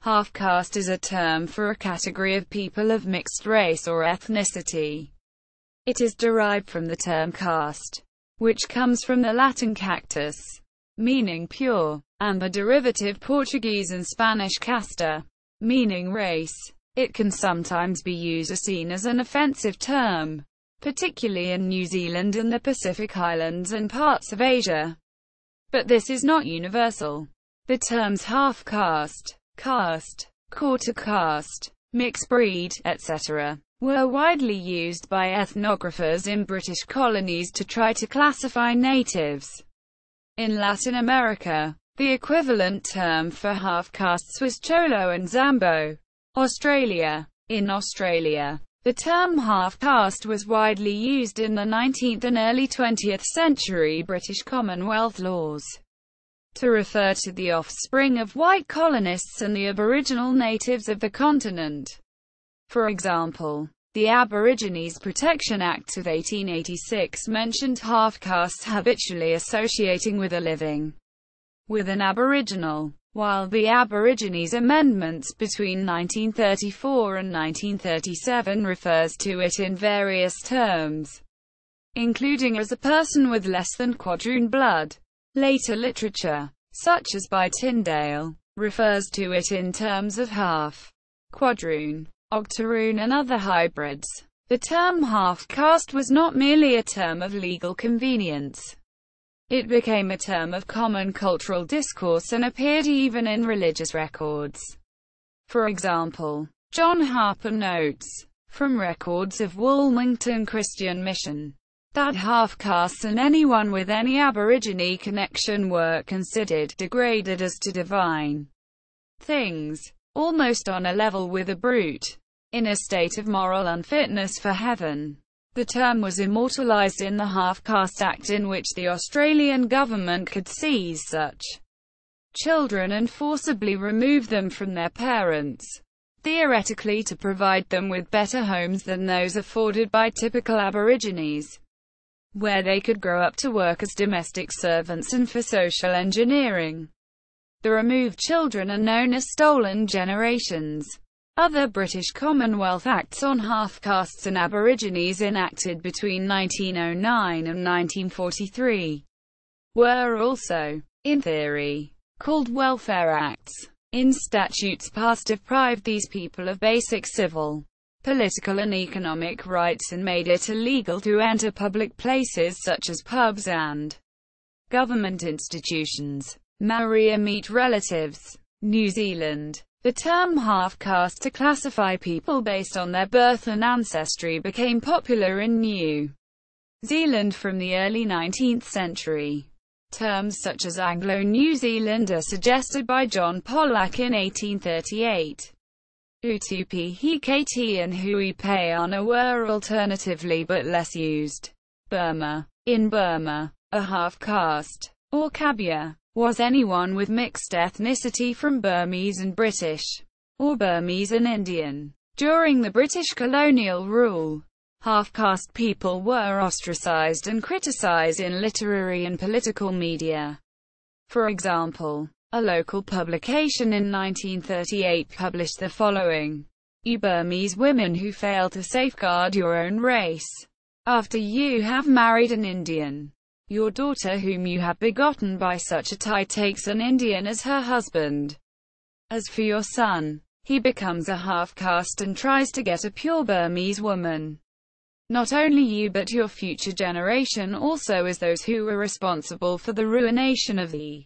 Half-caste is a term for a category of people of mixed race or ethnicity. It is derived from the term caste, which comes from the Latin cactus, meaning pure, and the derivative Portuguese and Spanish casta, meaning race. It can sometimes be used or seen as an offensive term, particularly in New Zealand and the Pacific Islands and parts of Asia. But this is not universal. The terms half-caste, caste, quarter-caste, mixed breed, etc., were widely used by ethnographers in British colonies to try to classify natives. In Latin America, the equivalent term for half-castes was Cholo and Zambo. Australia. In Australia, the term half-caste was widely used in the 19th and early 20th century British Commonwealth laws to refer to the offspring of white colonists and the Aboriginal natives of the continent. For example, the Aborigines Protection Act of 1886 mentioned half-castes habitually associating with a living with an Aboriginal, while the Aborigines Amendments between 1934 and 1937 refers to it in various terms, including as a person with less than quadroon blood. Later literature, such as by Tyndale, refers to it in terms of half, quadroon, octoroon and other hybrids. The term half-caste was not merely a term of legal convenience. It became a term of common cultural discourse and appeared even in religious records. For example, John Harper notes, from records of Wilmington Christian Mission, that half-castes and anyone with any Aborigine connection were considered degraded as to divine things, almost on a level with a brute, in a state of moral unfitness for heaven. The term was immortalized in the Half-caste Act, in which the Australian government could seize such children and forcibly remove them from their parents, theoretically to provide them with better homes than those afforded by typical Aborigines, where they could grow up to work as domestic servants and for social engineering. The removed children are known as stolen generations. Other British Commonwealth Acts on half-castes and Aborigines enacted between 1909 and 1943 were also, in theory, called Welfare Acts. In statutes passed deprived these people of basic civil, political and economic rights and made it illegal to enter public places such as pubs and government institutions. Marry or meet relatives. New Zealand. The term half-caste to classify people based on their birth and ancestry became popular in New Zealand from the early 19th century. Terms such as Anglo-New Zealand are suggested by John Pollack in 1838. Utupi Hkt and Hui Payana were alternatively but less used. Burma. In Burma, a half-caste, or kabya, was anyone with mixed ethnicity from Burmese and British, or Burmese and Indian. During the British colonial rule, half-caste people were ostracized and criticized in literary and political media. For example, a local publication in 1938 published the following: "You Burmese women who fail to safeguard your own race, after you have married an Indian, your daughter whom you have begotten by such a tie takes an Indian as her husband. As for your son, he becomes a half-caste and tries to get a pure Burmese woman. Not only you but your future generation also, as those who were responsible for the ruination of the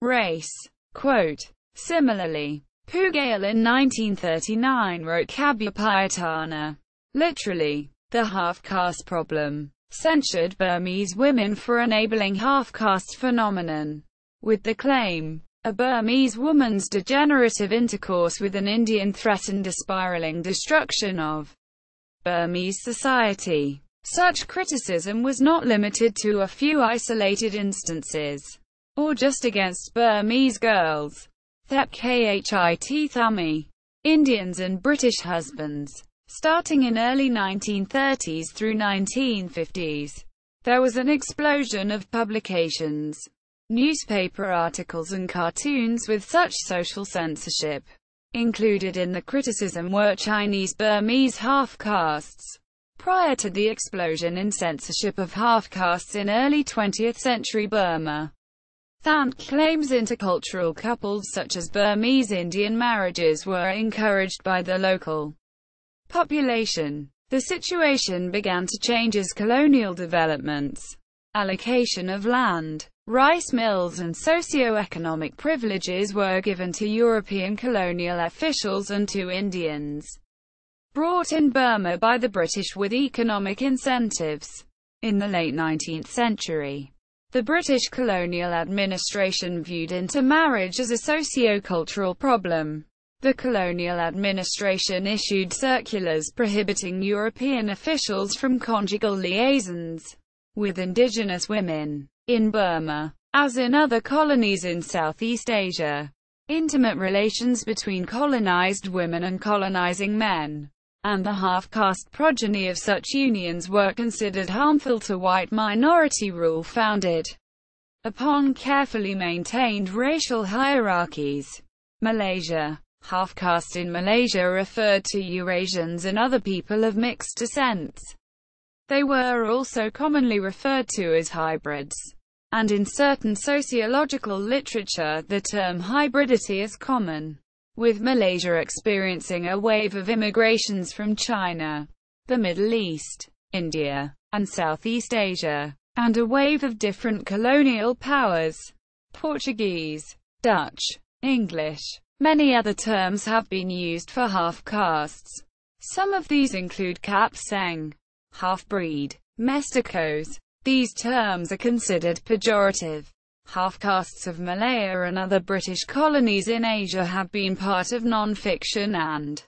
race." Quote. Similarly, Pugail in 1939 wrote Kabya Payatana, literally, the half-caste problem, censured Burmese women for enabling half-caste phenomenon, with the claim, a Burmese woman's degenerative intercourse with an Indian threatened a spiraling destruction of Burmese society. Such criticism was not limited to a few isolated instances, or just against Burmese girls. Thep Khit Thummi. Indians and British husbands. Starting in early 1930s through 1950s, there was an explosion of publications, newspaper articles and cartoons with such social censorship Included in the criticism were Chinese Burmese half-castes. Prior to the explosion in censorship of half-castes in early 20th century Burma, Thant claims intercultural couples such as Burmese Indian marriages were encouraged by the local population. The situation began to change as colonial developments, allocation of land, rice mills and socio-economic privileges were given to European colonial officials and to Indians brought in Burma by the British with economic incentives. In the late 19th century, the British colonial administration viewed intermarriage as a socio-cultural problem. The colonial administration issued circulars prohibiting European officials from conjugal liaisons with indigenous women. In Burma, as in other colonies in Southeast Asia, intimate relations between colonized women and colonizing men, and the half-caste progeny of such unions were considered harmful to white minority rule founded upon carefully maintained racial hierarchies. Malaysia. Half-caste in Malaysia referred to Eurasians and other people of mixed descents. They were also commonly referred to as hybrids, and in certain sociological literature the term hybridity is common, with Malaysia experiencing a wave of immigrations from China, the Middle East, India, and Southeast Asia, and a wave of different colonial powers: Portuguese, Dutch, English. Many other terms have been used for half-castes. Some of these include kapseng, half-breed, mesticos. These terms are considered pejorative. Half-castes of Malaya and other British colonies in Asia have been part of non-fiction and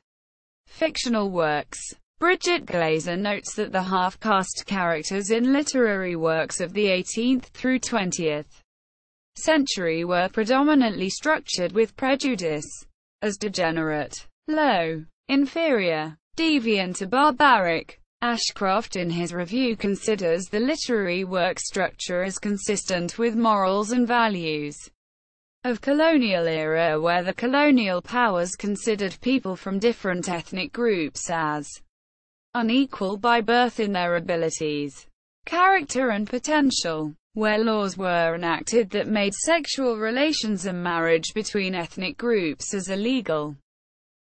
fictional works. Bridget Glaser notes that the half-caste characters in literary works of the 18th through 20th century were predominantly structured with prejudice, as degenerate, low, inferior, deviant or barbaric. Ashcroft in his review considers the literary work structure as consistent with morals and values of colonial era, where the colonial powers considered people from different ethnic groups as unequal by birth in their abilities, character and potential, where laws were enacted that made sexual relations and marriage between ethnic groups as illegal.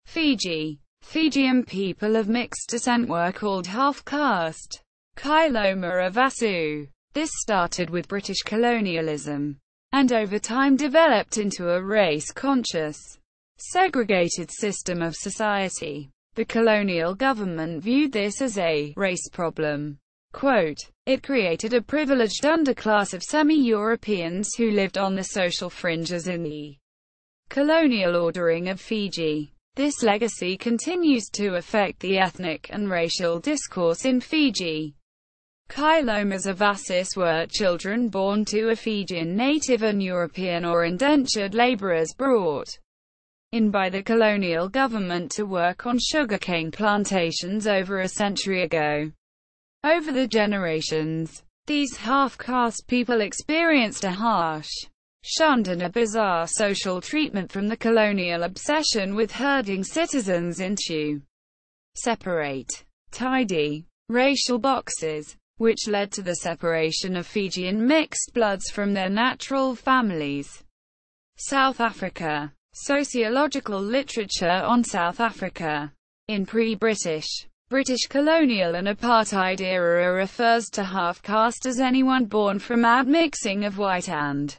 Fijian people of mixed descent were called half-caste, Kailoma Vasu. This started with British colonialism, and over time developed into a race-conscious, segregated system of society. The colonial government viewed this as a race problem. Quote, "It created a privileged underclass of semi-Europeans who lived on the social fringes in the colonial ordering of Fiji. This legacy continues to affect the ethnic and racial discourse in Fiji. Kailomas avasis were children born to a Fijian native and European or indentured laborers brought in by the colonial government to work on sugarcane plantations over a century ago. Over the generations, these half-caste people experienced a harsh, shunned and a bizarre social treatment from the colonial obsession with herding citizens into separate, tidy, racial boxes, which led to the separation of Fijian mixed bloods from their natural families." South Africa. Sociological literature on South Africa. In pre-British, British colonial and apartheid era refers to half-caste as anyone born from admixing of white and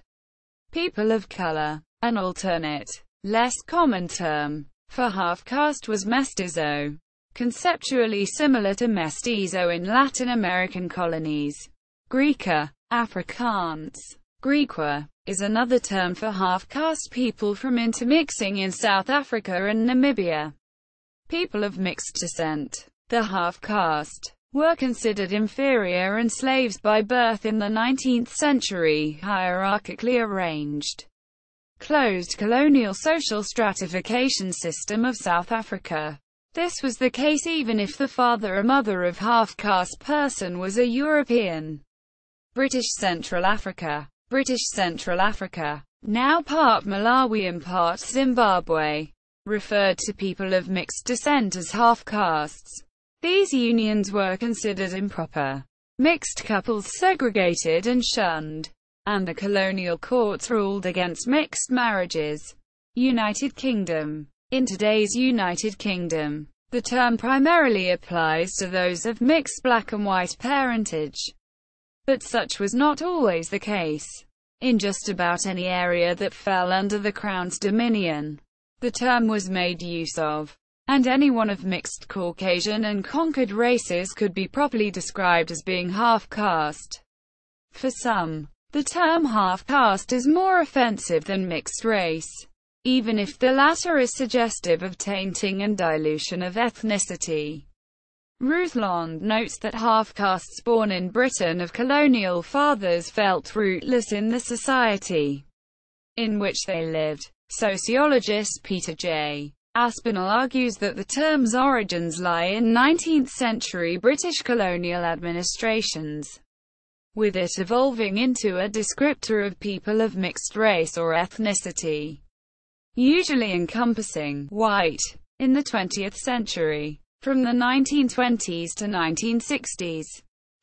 people of color. An alternate, less common term for half-caste was mestizo, conceptually similar to mestizo in Latin American colonies. Greeka, Afrikaans, Griqua, is another term for half-caste people from intermixing in South Africa and Namibia. People of mixed descent, the half-caste, were considered inferior and slaves by birth in the 19th century, hierarchically arranged, closed colonial social stratification system of South Africa. This was the case even if the father or mother of half-caste person was a European. British Central Africa. British Central Africa, now part Malawi and part Zimbabwe, referred to people of mixed descent as half-castes. These unions were considered improper. Mixed couples segregated and shunned, and the colonial courts ruled against mixed marriages. United Kingdom. In today's United Kingdom, the term primarily applies to those of mixed black and white parentage. But such was not always the case. In just about any area that fell under the Crown's dominion, the term was made use of, and anyone of mixed Caucasian and conquered races could be properly described as being half-caste. For some, the term half-caste is more offensive than mixed race, even if the latter is suggestive of tainting and dilution of ethnicity. Ruth Lond notes that half-castes born in Britain of colonial fathers felt rootless in the society in which they lived. Sociologist Peter J. Aspinall argues that the term's origins lie in 19th-century British colonial administrations, with it evolving into a descriptor of people of mixed race or ethnicity, usually encompassing white, in the 20th century. From the 1920s to 1960s,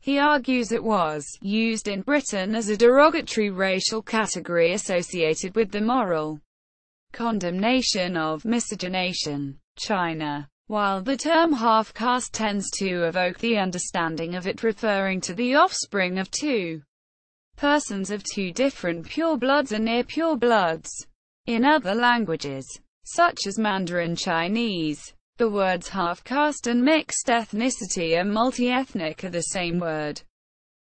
he argues it was used in Britain as a derogatory racial category associated with the moral condemnation of miscegenation. China. While the term half-caste tends to evoke the understanding of it referring to the offspring of two persons of two different purebloods or near-purebloods, in other languages, such as Mandarin Chinese, the words half-caste and mixed ethnicity or multi-ethnic are the same word.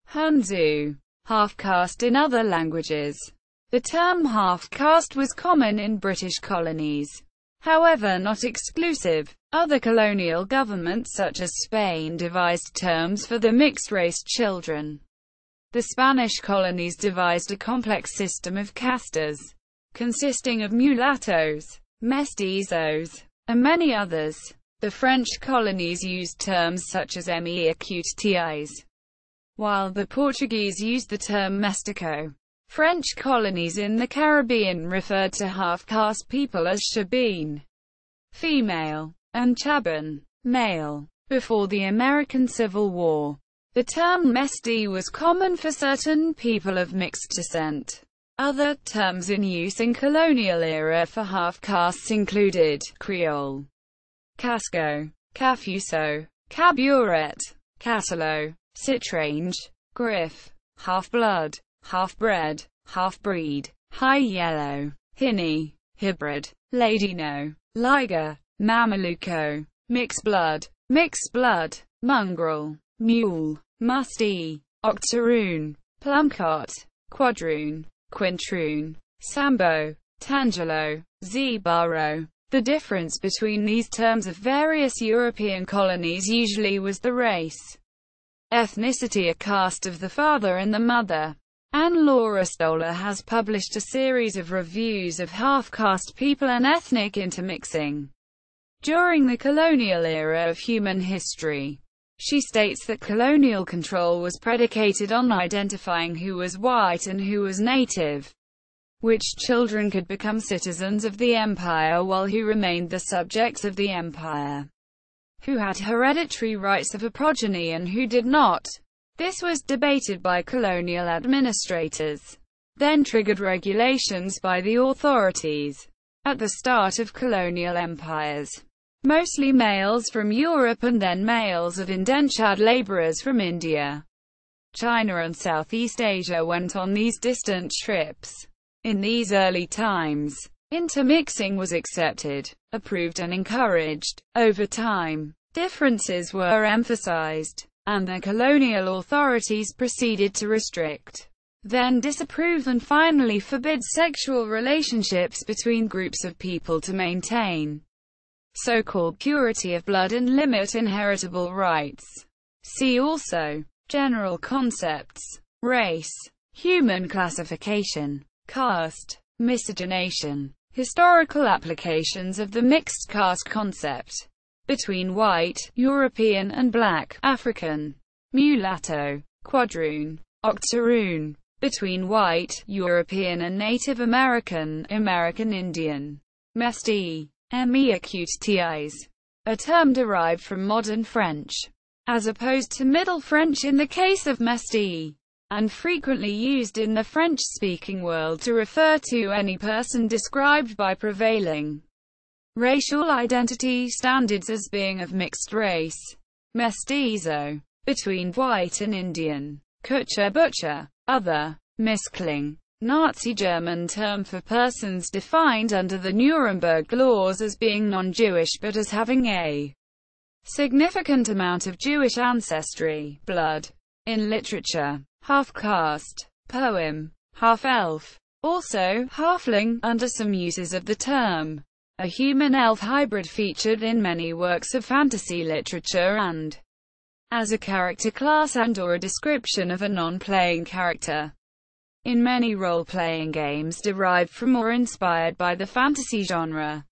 Hunzu. Half-caste in other languages. The term half-caste was common in British colonies, however not exclusive. Other colonial governments such as Spain devised terms for the mixed-race children. The Spanish colonies devised a complex system of castas, consisting of mulattoes, mestizos, and many others. The French colonies used terms such as me-acutes, while the Portuguese used the term mestiço. French colonies in the Caribbean referred to half-caste people as chabin, female, and chaban, male. Before the American Civil War, the term mestizo was common for certain people of mixed descent. Other terms in use in colonial era for half-castes included Creole, Casco, Cafuso, Caburet, Catalo, Citrange, Griff, half-blood, half-bred, half-breed, high yellow, Hinny, hybrid, Ladino, Liger, Mameluco, mixed blood, mongrel, mule, musty, octoroon, plumcot, quadroon, quintroon, sambo, tangelo, zebaro. The difference between these terms of various European colonies usually was the race, ethnicity or caste of the father and the mother. Anne Laura Stoller has published a series of reviews of half-caste people and ethnic intermixing during the colonial era of human history. She states that colonial control was predicated on identifying who was white and who was native, which children could become citizens of the empire while who remained the subjects of the empire, who had hereditary rights of a progeny and who did not. This was debated by colonial administrators, then triggered regulations by the authorities. At the start of colonial empires, mostly males from Europe and then males of indentured laborers from India, China and Southeast Asia went on these distant trips. In these early times, intermixing was accepted, approved and encouraged. Over time, differences were emphasized, and the colonial authorities proceeded to restrict, then disapprove and finally forbid sexual relationships between groups of people to maintain so-called purity of blood and limit inheritable rights. See also general concepts: race, human classification, caste, miscegenation, historical applications of the mixed caste concept between white, European and black, African, mulatto, quadroon, octoroon, between white, European and Native American, American Indian, mestizo. Me-acutes, a term derived from modern French, as opposed to Middle French in the case of mestiz, and frequently used in the French-speaking world to refer to any person described by prevailing racial identity standards as being of mixed race. Mestizo, between white and Indian. Kutscher, butcher. Other. Miskling, Nazi German term for persons defined under the Nuremberg laws as being non-Jewish but as having a significant amount of Jewish ancestry. Blood. In literature. Half-caste. Poem. Half-elf. Also, halfling, under some uses of the term. A human-elf hybrid featured in many works of fantasy literature and as a character class and/or a description of a non-playing character. In many role-playing games derived from or inspired by the fantasy genre.